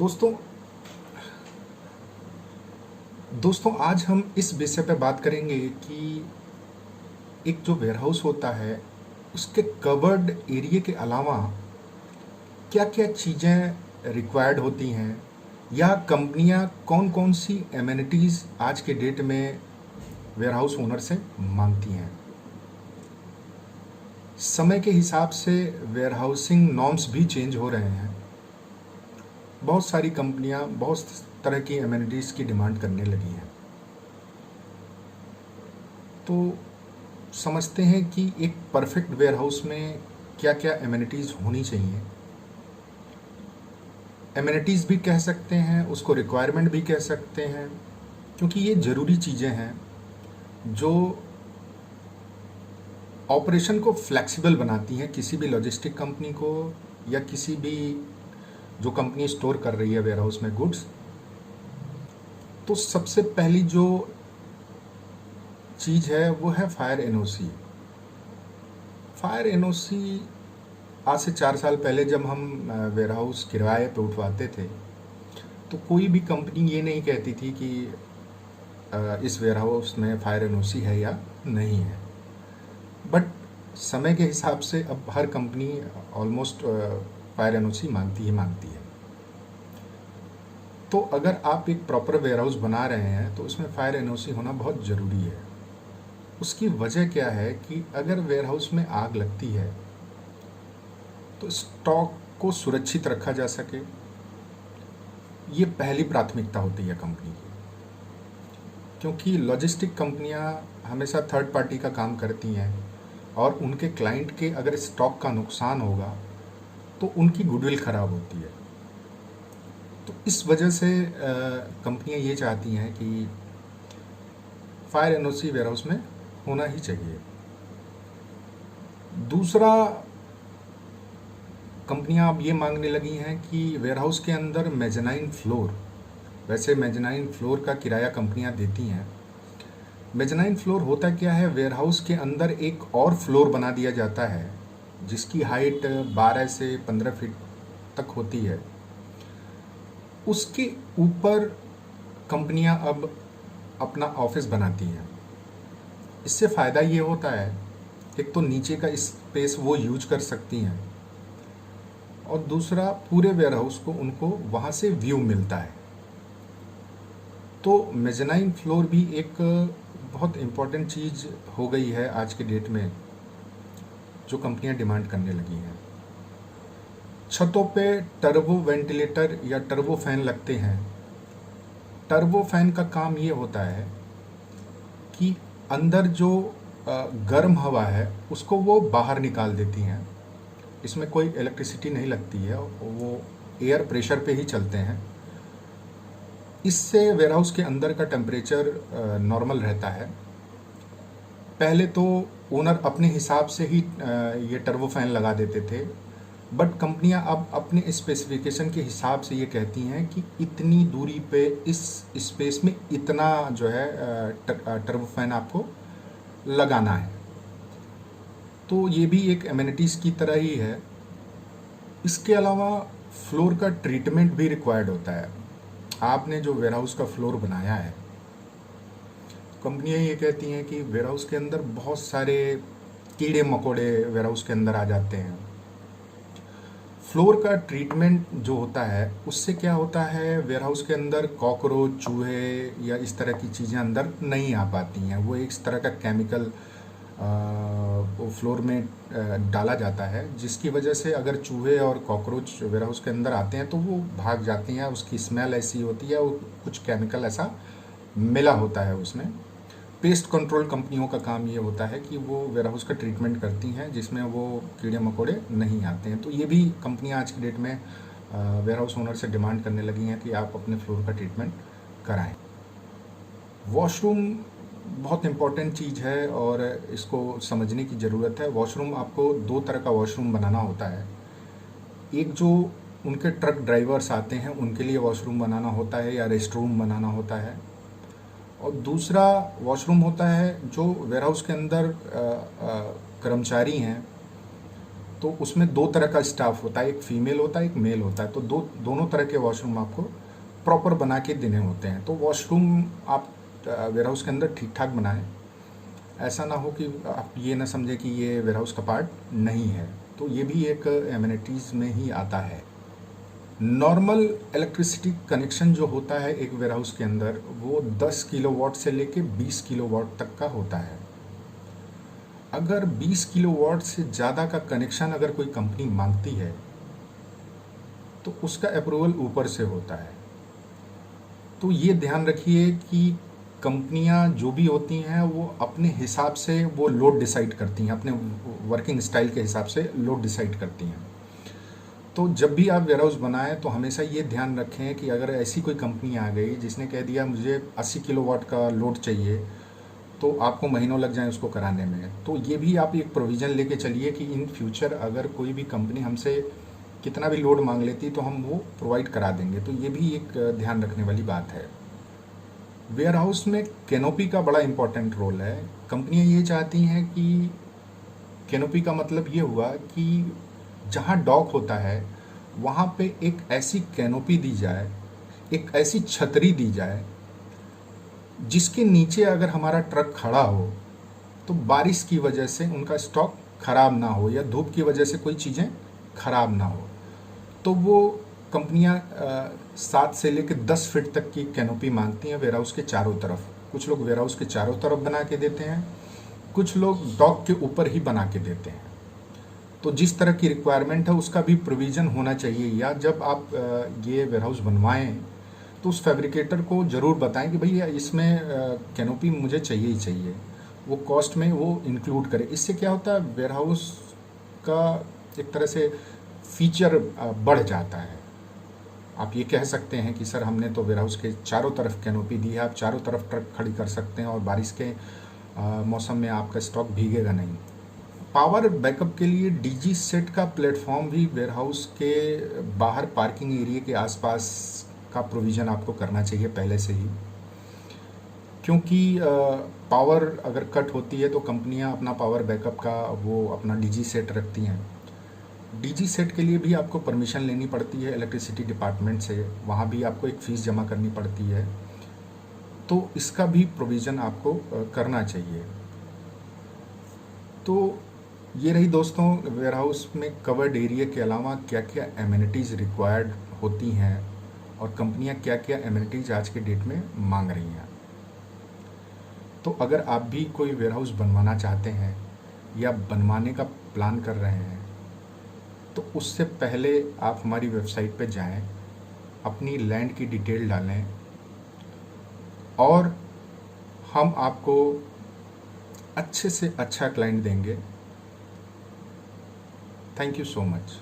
दोस्तों दोस्तों आज हम इस विषय पे बात करेंगे कि एक जो वेयरहाउस होता है उसके कवर्ड एरिया के अलावा क्या क्या चीज़ें रिक्वायर्ड होती हैं या कंपनियां कौन कौन सी एमेनिटीज़ आज के डेट में वेयरहाउस ओनर से मांगती हैं। समय के हिसाब से वेयरहाउसिंग नॉर्म्स भी चेंज हो रहे हैं। बहुत सारी कंपनियां बहुत तरह की एमेनिटीज़ की डिमांड करने लगी हैं। तो समझते हैं कि एक परफेक्ट वेयरहाउस में क्या क्या एमेनिटीज़ होनी चाहिए। एमेनिटीज़ भी कह सकते हैं, उसको रिक्वायरमेंट भी कह सकते हैं, क्योंकि ये ज़रूरी चीज़ें हैं जो ऑपरेशन को फ्लेक्सिबल बनाती हैं किसी भी लॉजिस्टिक कंपनी को या किसी भी जो कंपनी स्टोर कर रही है वेयरहाउस में गुड्स। तो सबसे पहली जो चीज़ है वो है फायर एनओसी। फायर एनओसी आज से 4 साल पहले जब हम वेयरहाउस किराए पे उठवाते थे तो कोई भी कंपनी ये नहीं कहती थी कि इस वेयरहाउस में फायर एनओसी है या नहीं है। बट समय के हिसाब से अब हर कंपनी ऑलमोस्ट फायर एनओसी मांगती है। तो अगर आप एक प्रॉपर वेयरहाउस बना रहे हैं तो उसमें फायर एनओसी होना बहुत ज़रूरी है। उसकी वजह क्या है कि अगर वेयरहाउस में आग लगती है तो स्टॉक को सुरक्षित रखा जा सके, ये पहली प्राथमिकता होती है कंपनी की। क्योंकि लॉजिस्टिक कंपनियां हमेशा थर्ड पार्टी का काम करती हैं और उनके क्लाइंट के अगर स्टॉक का नुकसान होगा तो उनकी गुडविल ख़राब होती है। तो इस वजह से कंपनियां ये चाहती हैं कि फायर एनओसी वेयरहाउस में होना ही चाहिए। दूसरा, कंपनियां अब ये मांगने लगी हैं कि वेयरहाउस के अंदर मेजनाइन फ्लोर, वैसे मेजनाइन फ्लोर का किराया कंपनियां देती हैं। मेजनाइन फ्लोर होता क्या है, वेयरहाउस के अंदर एक और फ्लोर बना दिया जाता है जिसकी हाइट 12 से 15 फीट तक होती है। उसके ऊपर कंपनियां अब अपना ऑफिस बनाती हैं। इससे फ़ायदा ये होता है, एक तो नीचे का स्पेस वो यूज कर सकती हैं और दूसरा पूरे वेयरहाउस को उनको वहाँ से व्यू मिलता है। तो मेजनाइन फ्लोर भी एक बहुत इम्पॉर्टेंट चीज़ हो गई है आज के डेट में, जो कंपनियां डिमांड करने लगी हैं। छतों पे टर्बो वेंटिलेटर या टर्बो फैन लगते हैं। टर्बो फैन का काम ये होता है कि अंदर जो गर्म हवा है उसको वो बाहर निकाल देती हैं। इसमें कोई इलेक्ट्रिसिटी नहीं लगती है, वो एयर प्रेशर पे ही चलते हैं। इससे वेयरहाउस के अंदर का टेम्परेचर नॉर्मल रहता है। पहले तो ओनर अपने हिसाब से ही ये टर्बो फैन लगा देते थे, बट कंपनियां अब अपने स्पेसिफिकेशन के हिसाब से ये कहती हैं कि इतनी दूरी पे इस स्पेस में इतना जो है टर्बो फैन आपको लगाना है। तो ये भी एक एमेनिटीज़ की तरह ही है। इसके अलावा फ्लोर का ट्रीटमेंट भी रिक्वायर्ड होता है। आपने जो वेयरहाउस का फ्लोर बनाया है, कंपनियां ये कहती हैं कि वेयरहाउस के अंदर बहुत सारे कीड़े मकोड़े वेयरहाउस के अंदर आ जाते हैं। फ्लोर का ट्रीटमेंट जो होता है उससे क्या होता है, वेयरहाउस के अंदर कॉकरोच, चूहे या इस तरह की चीज़ें अंदर नहीं आ पाती हैं। वो एक तरह का केमिकल फ्लोर में डाला जाता है, जिसकी वजह से अगर चूहे और कॉकरोच वेयरहाउस के अंदर आते हैं तो वो भाग जाती हैं। उसकी स्मेल ऐसी होती है, वो कुछ केमिकल ऐसा मिला होता है उसमें। पेस्ट कंट्रोल कंपनियों का काम ये होता है कि वो वेयरहाउस का ट्रीटमेंट करती हैं जिसमें वो कीड़े मकोड़े नहीं आते हैं। तो ये भी कंपनियां आज की डेट में वेयरहाउस ओनर से डिमांड करने लगी हैं कि आप अपने फ्लोर का ट्रीटमेंट कराएं। वॉशरूम बहुत इम्पॉर्टेंट चीज़ है और इसको समझने की ज़रूरत है। वॉशरूम आपको 2 तरह का वॉशरूम बनाना होता है। एक जो उनके ट्रक ड्राइवर्स आते हैं उनके लिए वॉशरूम बनाना होता है या रेस्ट रूम बनाना होता है, और दूसरा वॉशरूम होता है जो वेयरहाउस के अंदर कर्मचारी हैं तो उसमें दो तरह का स्टाफ होता है, एक फीमेल होता है, एक मेल होता है। तो दोनों तरह के वॉशरूम आपको प्रॉपर बना के देने होते हैं। तो वॉशरूम आप वेयर हाउस के अंदर ठीक ठाक बनाएं, ऐसा ना हो कि आप ये ना समझें कि ये वेयर हाउस का पार्ट नहीं है। तो ये भी एक एमिनिटीज़ में ही आता है। नॉर्मल इलेक्ट्रिसिटी कनेक्शन जो होता है एक वेयर हाउस के अंदर, वो 10 किलोवाट से लेके 20 किलोवाट तक का होता है। अगर 20 किलोवाट से ज़्यादा का कनेक्शन अगर कोई कंपनी मांगती है तो उसका अप्रूवल ऊपर से होता है। तो ये ध्यान रखिए कि कंपनियां जो भी होती हैं वो अपने हिसाब से वो लोड डिसाइड करती हैं, अपने वर्किंग स्टाइल के हिसाब से लोड डिसाइड करती हैं। तो जब भी आप वेयर हाउस बनाएं तो हमेशा ये ध्यान रखें कि अगर ऐसी कोई कंपनी आ गई जिसने कह दिया मुझे 80 किलोवाट का लोड चाहिए, तो आपको महीनों लग जाएं उसको कराने में। तो ये भी आप एक प्रोविज़न लेके चलिए कि इन फ्यूचर अगर कोई भी कंपनी हमसे कितना भी लोड मांग लेती तो हम वो प्रोवाइड करा देंगे। तो ये भी एक ध्यान रखने वाली बात है। वेयर हाउस में कैनोपी का बड़ा इंपॉर्टेंट रोल है। कंपनियां ये चाहती हैं कि कैनोपी का मतलब ये हुआ कि जहाँ डॉक होता है वहाँ पे एक ऐसी कैनोपी दी जाए, एक ऐसी छतरी दी जाए जिसके नीचे अगर हमारा ट्रक खड़ा हो तो बारिश की वजह से उनका स्टॉक खराब ना हो या धूप की वजह से कोई चीज़ें खराब ना हो। तो वो कंपनियां 7 से लेकर 10 फीट तक की कैनोपी मांगती हैं वेयर हाउस के चारों तरफ। कुछ लोग वेयर हाउस के चारों तरफ बना के देते हैं, कुछ लोग डॉक के ऊपर ही बना के देते हैं। तो जिस तरह की रिक्वायरमेंट है उसका भी प्रोविज़न होना चाहिए। या जब आप ये वेयर हाउस बनवाएं तो उस फैब्रिकेटर को ज़रूर बताएं कि भैया इसमें कैनोपी मुझे चाहिए ही चाहिए, वो कॉस्ट में वो इंक्लूड करें। इससे क्या होता है, वेयर हाउस का एक तरह से फीचर बढ़ जाता है। आप ये कह सकते हैं कि सर हमने तो वेयर हाउस के चारों तरफ कैनोपी दी है, आप चारों तरफ ट्रक खड़ी कर सकते हैं और बारिश के मौसम में आपका स्टॉक भीगेगा नहीं। पावर बैकअप के लिए डीजी सेट का प्लेटफॉर्म भी वेयर हाउस के बाहर पार्किंग एरिया के आसपास का प्रोविज़न आपको करना चाहिए पहले से ही, क्योंकि पावर अगर कट होती है तो कंपनियां अपना पावर बैकअप का वो अपना डीजी सेट रखती हैं। डीजी सेट के लिए भी आपको परमिशन लेनी पड़ती है इलेक्ट्रिसिटी डिपार्टमेंट से, वहाँ भी आपको एक फ़ीस जमा करनी पड़ती है। तो इसका भी प्रोविज़न आपको करना चाहिए। तो ये रही दोस्तों वेयर हाउस में कवर्ड एरिया के अलावा क्या क्या एमिनिटीज़ रिक्वायर्ड होती हैं और कंपनियां क्या क्या एमिनिटीज़ आज के डेट में मांग रही हैं। तो अगर आप भी कोई वेयर हाउस बनवाना चाहते हैं या बनवाने का प्लान कर रहे हैं तो उससे पहले आप हमारी वेबसाइट पे जाएं, अपनी लैंड की डिटेल डालें और हम आपको अच्छे से अच्छा क्लाइंट देंगे। Thank you so much.